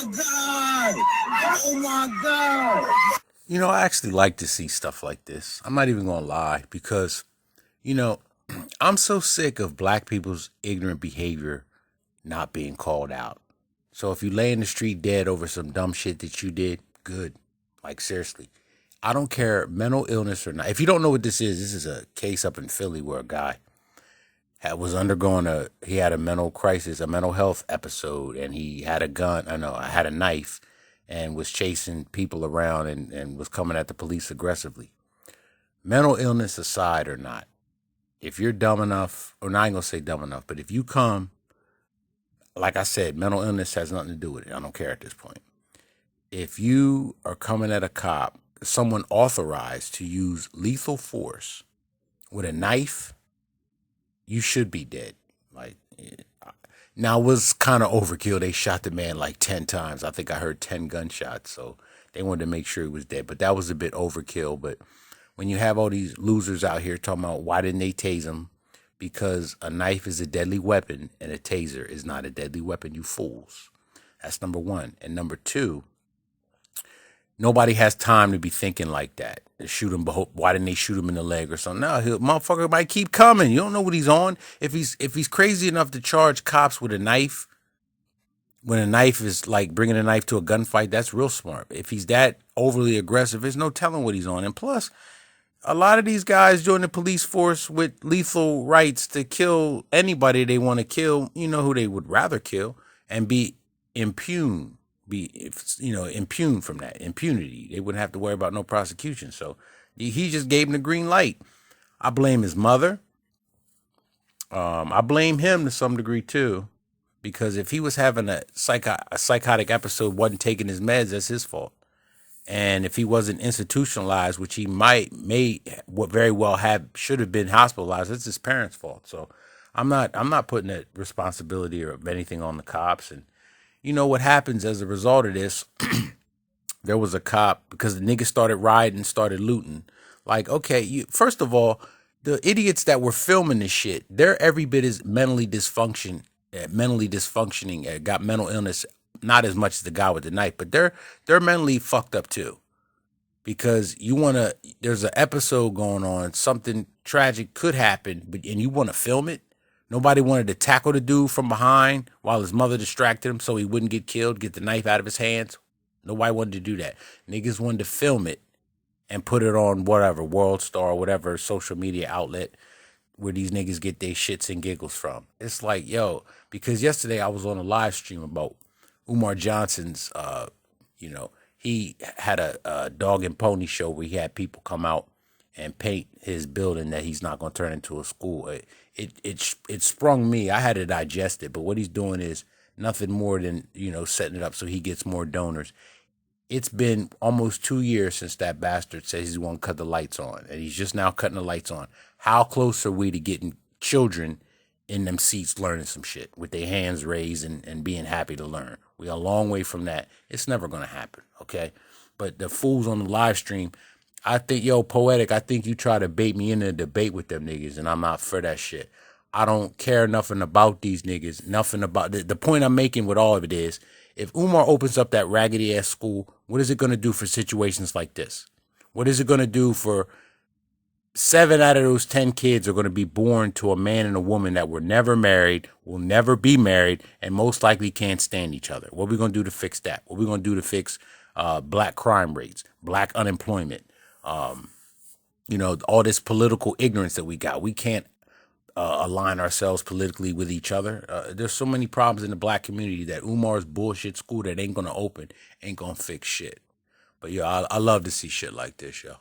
God! Oh my God! You know, I actually like to see stuff like this. I'm not even gonna lie because, you know, I'm so sick of black people's ignorant behavior not being called out. So if you lay in the street dead over some dumb shit that you did, good. Like seriously. I don't care mental illness or not. If you don't know what this is a case up in Philly where a guy was undergoing he had a mental crisis, a mental health episode, and he had a gun, I had a knife and was chasing people around and was coming at the police aggressively. Mental illness aside or not, if you're dumb enough, or not, I ain't gonna say dumb enough, but if you come, like I said, mental illness has nothing to do with it. I don't care at this point. If you are coming at a cop, someone authorized to use lethal force with a knife, you should be dead. Like, now it was kind of overkill. They shot the man like 10 times. I think I heard 10 gunshots. So they wanted to make sure he was dead. But that was a bit overkill. But when you have all these losers out here talking about why didn't they tase him? Because a knife is a deadly weapon and a taser is not a deadly weapon, you fools. That's number one. And number two, nobody has time to be thinking like that. Shoot him. Why didn't they shoot him in the leg or something? No, motherfucker might keep coming. You don't know what he's on. If he's crazy enough to charge cops with a knife, when a knife is like bringing a knife to a gunfight, that's real smart. If he's that overly aggressive, there's no telling what he's on. And plus, a lot of these guys join the police force with lethal rights to kill anybody they want to kill. You know who they would rather kill and be impugned. Impugned from that impunity. They wouldn't have to worry about no prosecution. So he just gave him the green light. I blame his mother. I blame him to some degree too, because if he was having a psychotic episode, wasn't taking his meds, that's his fault. And if he wasn't institutionalized, which he very well should have been hospitalized, it's his parents' fault. So I'm not putting that responsibility or anything on the cops. And you know what happens as a result of this? There was a cop, because the niggas started rioting, started looting. Like, okay, first of all, the idiots that were filming this shit, they're every bit as mentally dysfunctioning, got mental illness, not as much as the guy with the knife, but they're mentally fucked up too. Because there's an episode going on, something tragic could happen, and you want to film it. Nobody wanted to tackle the dude from behind while his mother distracted him so he wouldn't get killed, get the knife out of his hands. Nobody wanted to do that. Niggas wanted to film it and put it on whatever, World Star, whatever social media outlet where these niggas get their shits and giggles from. It's like, yo, because yesterday I was on a live stream about Umar Johnson's, he had a dog and pony show where he had people come out and paint his building that he's not going to turn into a school. It sprung me. I had to digest it, but what he's doing is nothing more than, setting it up so he gets more donors. It's been almost 2 years since that bastard says he's going to cut the lights on, and he's just now cutting the lights on. How close are we to getting children in them seats learning some shit with their hands raised and being happy to learn? We're a long way from that. It's never going to happen, okay? But the fools on the live stream, I think, Poetic, I think you try to bait me into a debate with them niggas, and I'm not for that shit. I don't care nothing about these niggas, nothing about... The point I'm making with all of it is, if Umar opens up that raggedy-ass school, what is it going to do for situations like this? What is it going to do for 7 out of those 10 kids are going to be born to a man and a woman that were never married, will never be married, and most likely can't stand each other? What are we going to do to fix that? What are we going to do to fix black crime rates, black unemployment, all this political ignorance that we got? We can't align ourselves politically with each other. There's so many problems in the black community that Umar's bullshit school that ain't going to open ain't going to fix shit. But, I love to see shit like this, yo.